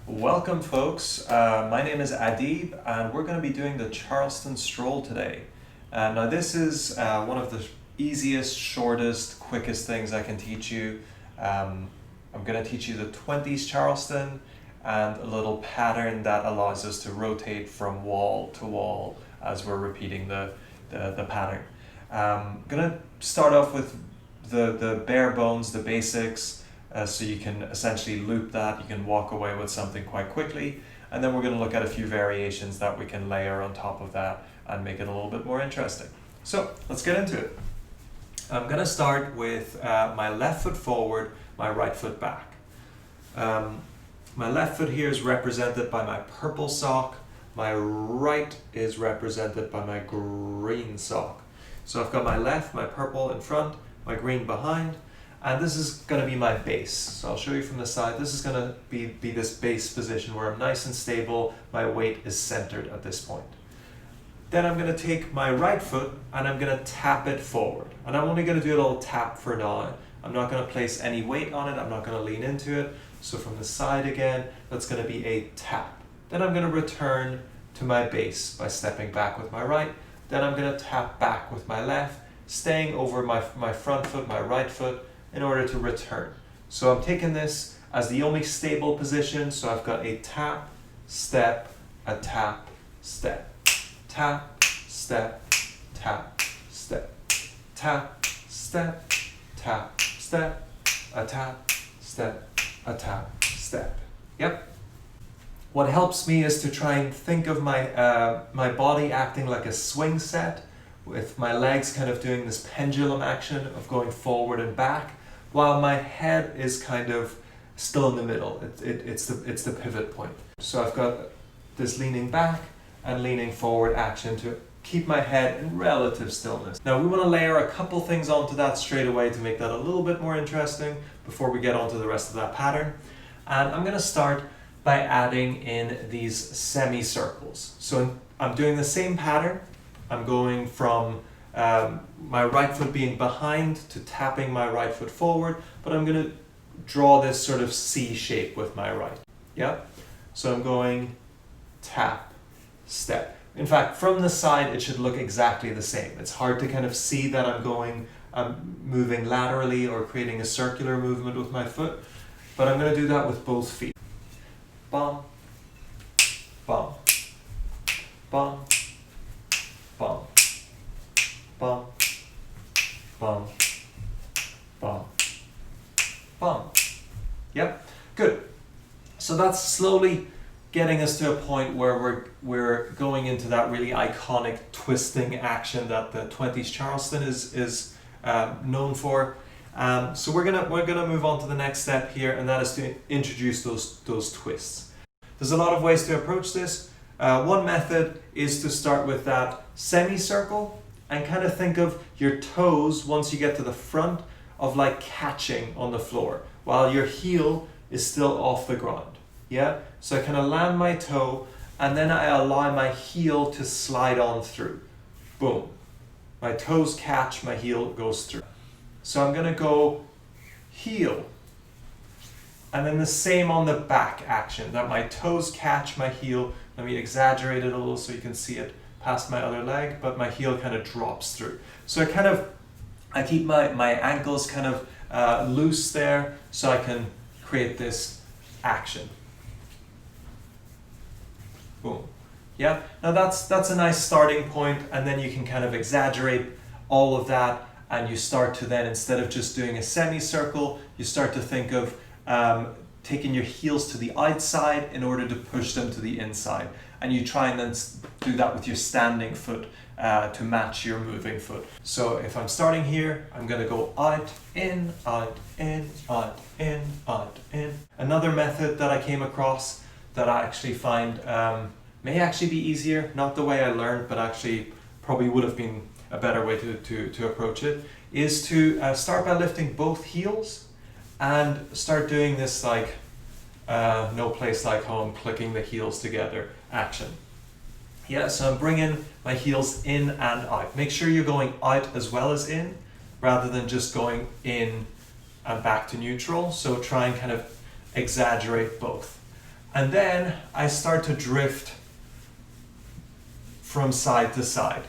Welcome folks, my name is Adib and we're going to be doing the Charleston Stroll today. Now this is one of the easiest, shortest, quickest things I can teach you. I'm going to teach you the 20s Charleston and a little pattern that allows us to rotate from wall to wall as we're repeating the pattern. I'm going to start off with the bare bones, the basics. So you can essentially loop that, you can walk away with something quite quickly, and then we're going to look at a few variations that we can layer on top of that and make it a little bit more interesting. So let's get into it. I'm going to start with my left foot forward, my right foot back. My left foot here is represented by my purple sock, my right is represented by my green sock. So I've got my left, my purple in front, my green behind. And this is going to be my base. So I'll show you from the side. This is going to be this base position where I'm nice and stable. My weight is centered at this point. Then I'm going to take my right foot and I'm going to tap it forward. And I'm only going to do a little tap for now. I'm not going to place any weight on it. I'm not going to lean into it. So from the side again, that's going to be a tap. Then I'm going to return to my base by stepping back with my right. Then I'm going to tap back with my left, staying over my front foot, my right foot, in order to return. So I'm taking this as the only stable position. So I've got a tap, step, a tap, step, tap, step, tap, step, tap, step, tap, step, a tap, step, a tap, step. Yep. What helps me is to try and think of my body acting like a swing set, with my legs kind of doing this pendulum action of going forward and back, while my head is kind of still in the middle. It's the pivot point. So I've got this leaning back and leaning forward action to keep my head in relative stillness. Now we want to layer a couple things onto that straight away to make that a little bit more interesting before we get onto the rest of that pattern. And I'm going to start by adding in these semicircles. So I'm doing the same pattern. I'm going from my right foot being behind to tapping my right foot forward, but I'm going to draw this sort of C shape with my right. Yeah? So I'm going tap, step. In fact, from the side, it should look exactly the same. It's hard to kind of see that I'm moving laterally or creating a circular movement with my foot, but I'm going to do that with both feet. Bum, bum, bum, bum, bum, bum, bum, bum. Yep, good. So that's slowly getting us to a point where we're going into that really iconic twisting action that the 20s Charleston is known for. So we're gonna move on to the next step here, and that is to introduce those twists. There's a lot of ways to approach this. One method is to start with that semicircle and kind of think of your toes, once you get to the front, of like catching on the floor while your heel is still off the ground. Yeah? So I kind of land my toe and then I allow my heel to slide on through. Boom. My toes catch, my heel goes through. So I'm going to go heel. And then the same on the back action, that my toes catch my heel. Let me exaggerate it a little so you can see it past my other leg, but my heel kind of drops through. So I keep my ankles kind of loose there so I can create this action. Boom. Yeah, now that's a nice starting point, and then you can kind of exaggerate all of that, and you start to then, instead of just doing a semicircle, you start to think of taking your heels to the outside in order to push them to the inside. And you try and then do that with your standing foot to match your moving foot. So if I'm starting here, I'm going to go out, in, out, in, out, in, out, in. Another method that I came across that I actually find may actually be easier, not the way I learned, but actually probably would have been a better way to approach it, is to start by lifting both heels and start doing this like no place like home, clicking the heels together action. Yeah, so I'm bringing my heels in and out. Make sure you're going out as well as in, rather than just going in and back to neutral. So try and kind of exaggerate both. And then I start to drift from side to side.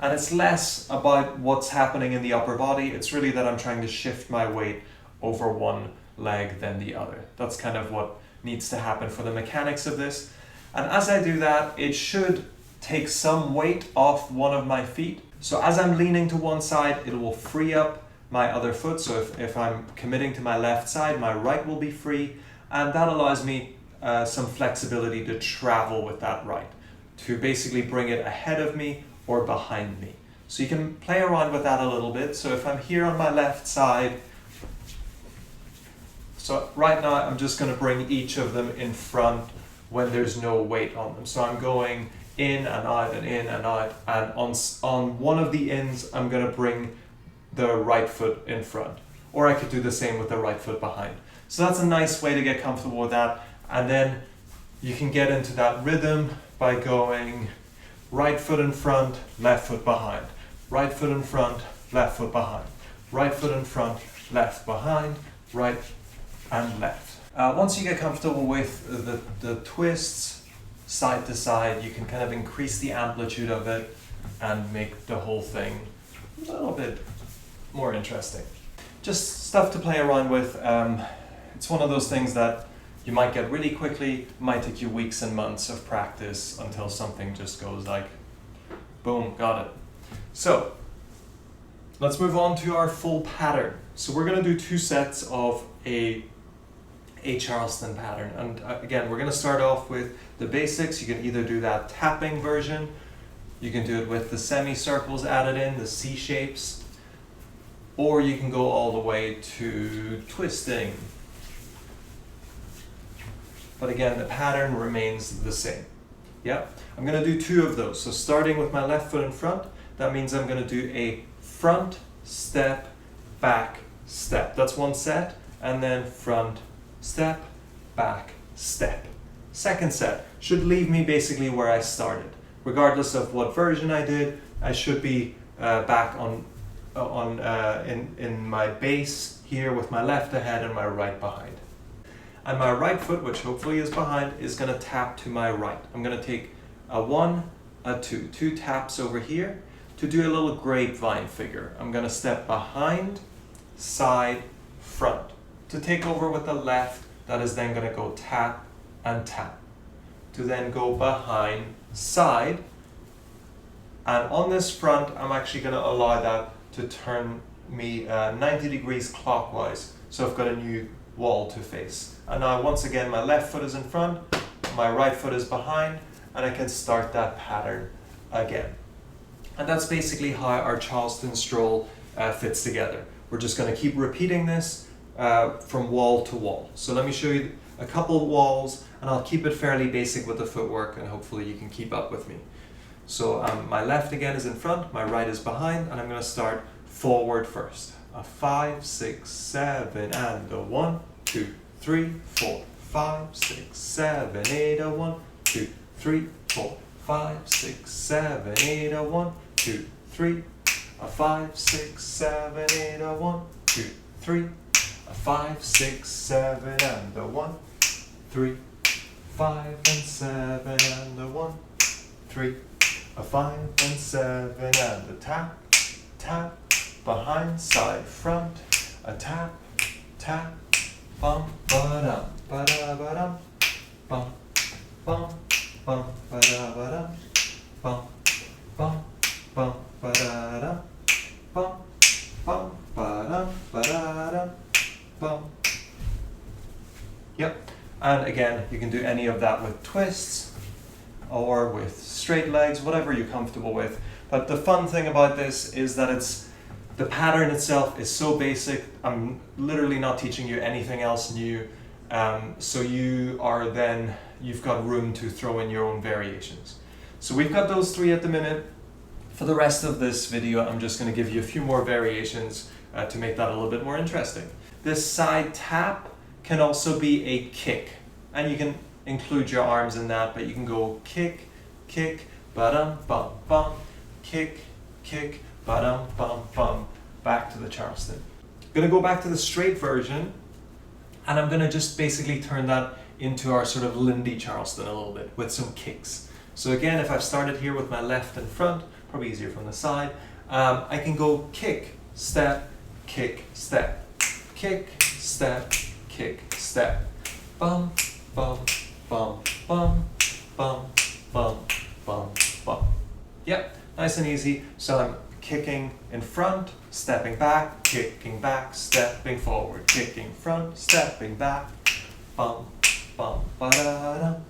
And it's less about what's happening in the upper body, it's really that I'm trying to shift my weight over one leg than the other. That's kind of what needs to happen for the mechanics of this. And as I do that, it should take some weight off one of my feet. So as I'm leaning to one side, it will free up my other foot. So if I'm committing to my left side, my right will be free. And that allows me some flexibility to travel with that right, to basically bring it ahead of me or behind me. So you can play around with that a little bit. So if I'm here on my left side, so right now I'm just going to bring each of them in front when there's no weight on them. So I'm going in and out and in and out, and on one of the ends I'm going to bring the right foot in front, or I could do the same with the right foot behind. So that's a nice way to get comfortable with that, and then you can get into that rhythm by going right foot in front, left foot behind, right foot in front, left foot behind, right foot in front, left behind, right and left. Once you get comfortable with the twists side to side, you can kind of increase the amplitude of it and make the whole thing a little bit more interesting. Just stuff to play around with. It's one of those things that you might get really quickly, might take you weeks and months of practice until something just goes like, boom, got it. So let's move on to our full pattern. So we're going to do 2 sets of a Charleston pattern. And again, we're going to start off with the basics. You can either do that tapping version, you can do it with the semicircles added in, the C shapes, or you can go all the way to twisting. But again, the pattern remains the same. Yeah, I'm going to do 2 of those. So starting with my left foot in front, that means I'm going to do a front step, back step. That's 1 set, and then front step, back step. Second set should leave me basically where I started. Regardless of what version I did, I should be back in my base here with my left ahead and my right behind. And my right foot, which hopefully is behind, is going to tap to my right. I'm going to take a 1, a 2, 2 taps over here to do a little grapevine figure. I'm going to step behind, side, front. To take over with the left, that is then going to go tap and tap. To then go behind, side, and on this front, I'm actually going to allow that to turn me 90 degrees clockwise. So I've got a new wall to face. And now once again, my left foot is in front, my right foot is behind, and I can start that pattern again. And that's basically how our Charleston Stroll fits together. We're just going to keep repeating this from wall to wall. So let me show you a couple of walls, and I'll keep it fairly basic with the footwork, and hopefully you can keep up with me. So my left again is in front, my right is behind, and I'm going to start forward first. A 5, 6, 7, and a 1, 2, 3, 4, 5, 6, 7, 8, a 1, 2, 3, 4, 5, 6, 7, 8, a 1, 2, 3, a 5, 6, 7, 8, a 1, 2, 3, a 5, 6, 7, and a 1, 3, 5 and 7, and a 1, 3, a 5 and 7, and a tap, tap, behind, side, front, a tap, tap, bum, ba-dum, ba-da-ba-dum, bum, bum, bum, ba-da-ba-dum, bum, bum, bum, ba-da-dum, bum, bum, ba-dum, ba-da-dum, bum. Yep, and again, you can do any of that with twists or with straight legs, whatever you're comfortable with. But the fun thing about this is that the pattern itself is so basic. I'm literally not teaching you anything else new. So you've got room to throw in your own variations. So we've got those 3 at the minute. For the rest of this video, I'm just going to give you a few more variations to make that a little bit more interesting. This side tap can also be a kick, and you can include your arms in that, but you can go kick, kick, ba-dum, bum, bum, kick, kick, ba-dum, bum, bum, back to the Charleston. I'm going to go back to the straight version, and I'm going to just basically turn that into our sort of Lindy Charleston a little bit with some kicks. So again, if I've started here with my left in front, probably easier from the side, I can go kick, step, kick, step, kick, step, kick, step, bum, bum, bum, bum, bum, bum, bum, bum. Yep, nice and easy. So I'm kicking in front, stepping back, kicking back, stepping forward, kicking front, stepping back, bum, bum, ba-da-dum,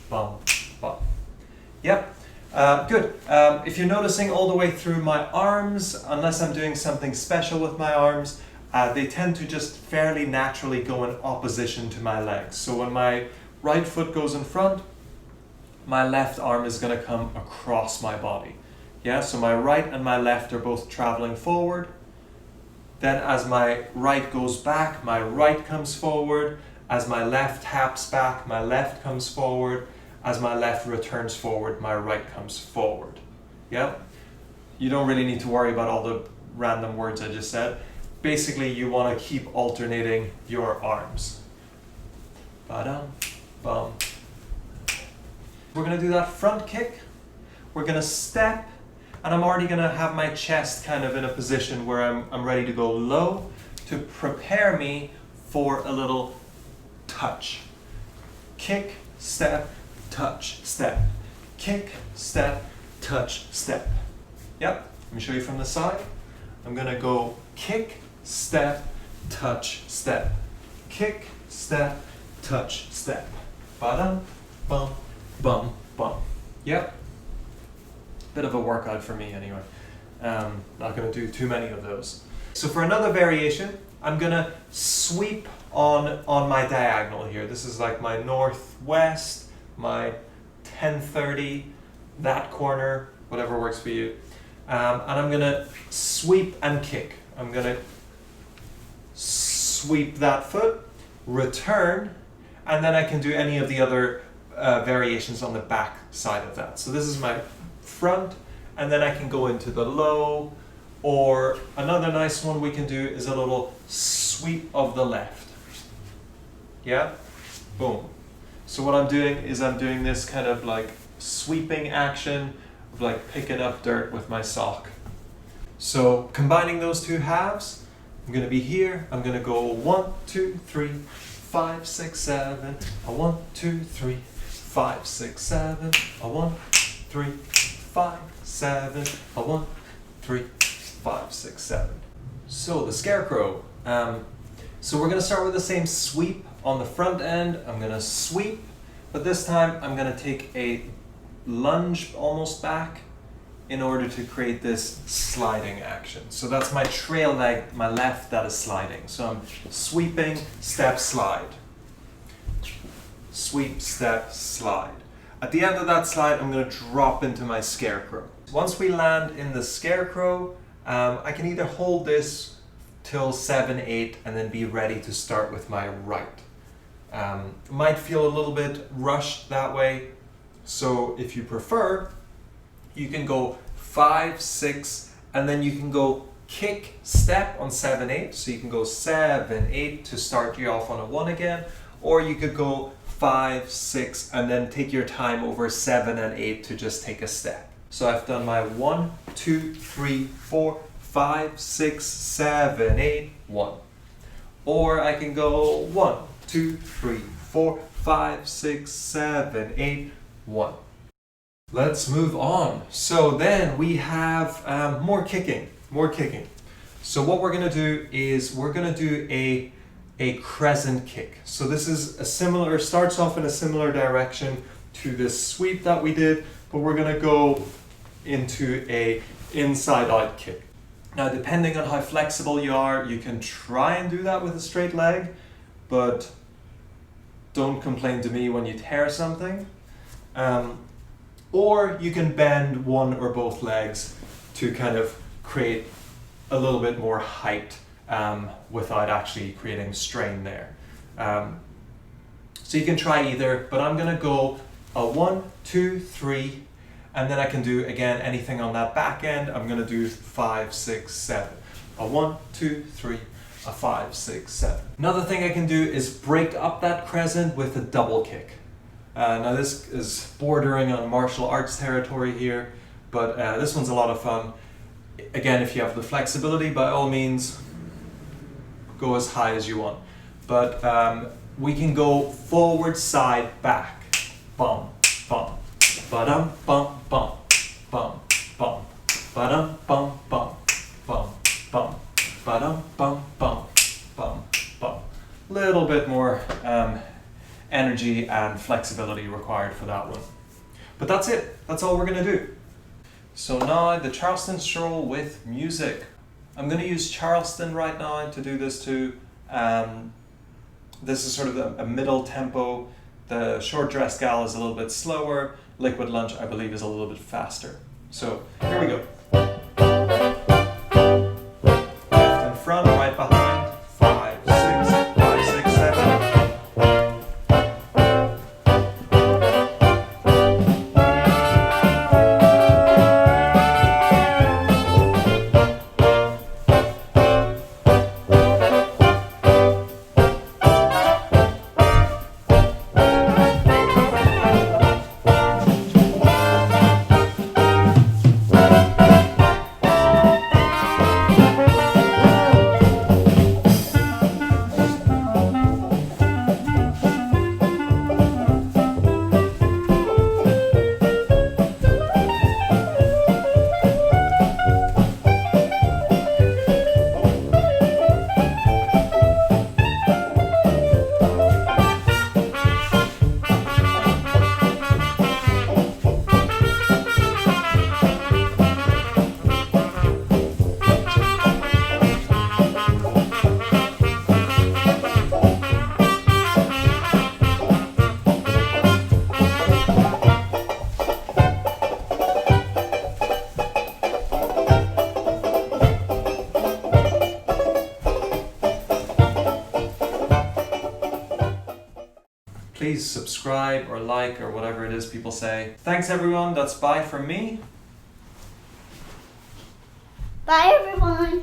bum, bum. Yep, good. If you're noticing all the way through my arms, unless I'm doing something special with my arms, they tend to just fairly naturally go in opposition to my legs. So when my right foot goes in front, my left arm is going to come across my body. Yeah, so my right and my left are both traveling forward. Then as my right goes back, my right comes forward. As my left taps back, my left comes forward. As my left returns forward, my right comes forward. Yeah? You don't really need to worry about all the random words I just said. Basically, you want to keep alternating your arms. Ba-dum, bum. We're going to do that front kick. We're going to step, and I'm already going to have my chest kind of in a position where I'm ready to go low to prepare me for a little touch. Kick, step, touch, step. Kick, step, touch, step. Yep, let me show you from the side. I'm going to go kick, step, touch, step. Kick, step, touch, step. Ba-dum, bum, bum, bum. Yep. Bit of a workout for me anyway. Not going to do too many of those. So for another variation, I'm going to sweep on my diagonal here. This is like my northwest, my 1030, that corner, whatever works for you. And I'm going to sweep and kick. I'm going to sweep that foot, return, and then I can do any of the other variations on the back side of that. So this is my front, and then I can go into the low, or another nice one we can do is a little sweep of the left. Yeah? Boom. So what I'm doing is I'm doing this kind of like sweeping action of like picking up dirt with my sock. So combining those two halves, I'm going to be here. I'm going to go 1, 2, 3, 5, 6, 7. A 1, 2, 3, 5, 6, 7. A 1, 3, 5, 7. A 1, 3, 5, 6, 7. So the scarecrow. So we're going to start with the same sweep on the front end. I'm going to sweep, but this time I'm going to take a lunge almost back in order to create this sliding action. So that's my trail leg, my left, that is sliding. So I'm sweeping, step, slide. Sweep, step, slide. At the end of that slide, I'm going to drop into my scarecrow. Once we land in the scarecrow, I can either hold this till 7, 8, and then be ready to start with my right. Might feel a little bit rushed that way, so if you prefer, you can go 5, 6, and then you can go kick, step on 7, 8. So you can go 7, 8 to start you off on a 1 again, or you could go 5, 6, and then take your time over 7 and 8 to just take a step. So I've done my 1, 2, 3, 4, 5, 6, 7, 8, 1. Or I can go 1, 2, 3, 4, 5, 6, 7, 8, 1. Let's move on. So then we have more kicking. So what we're going to do is we're going to do a crescent kick. So this is a similar, starts off in a similar direction to this sweep that we did, but we're going to go into a inside out kick. Now, depending on how flexible you are, you can try and do that with a straight leg, but don't complain to me when you tear something. Or you can bend one or both legs to kind of create a little bit more height without actually creating strain there. So you can try either, but I'm going to go a 1, 2, 3, and then I can do, again, anything on that back end. I'm going to do 5, 6, 7. A 1, 2, 3, a 5, 6, 7. Another thing I can do is break up that crescent with a double kick. Now this is bordering on martial arts territory here, but this one's a lot of fun. Again, if you have the flexibility, by all means, go as high as you want. But we can go forward, side, back. Bum, bum, ba-dum, bum, bum, bum, bum, ba-dum, bum, bum, bum, bum, ba-dum, bum, bum, bum, bum. Little bit more energy and flexibility required for that one. But that's it. That's all we're going to do. So now the Charleston Stroll with music. I'm going to use Charleston right now to do this too. This is sort of a middle tempo. The Short Dress Gal is a little bit slower. Liquid Lunch, I believe, is a little bit faster. So here we go. Left in front, right behind. 5, 6, 5, 6, 7. Please subscribe or like or whatever it is people say. Thanks everyone, that's bye from me. Bye everyone.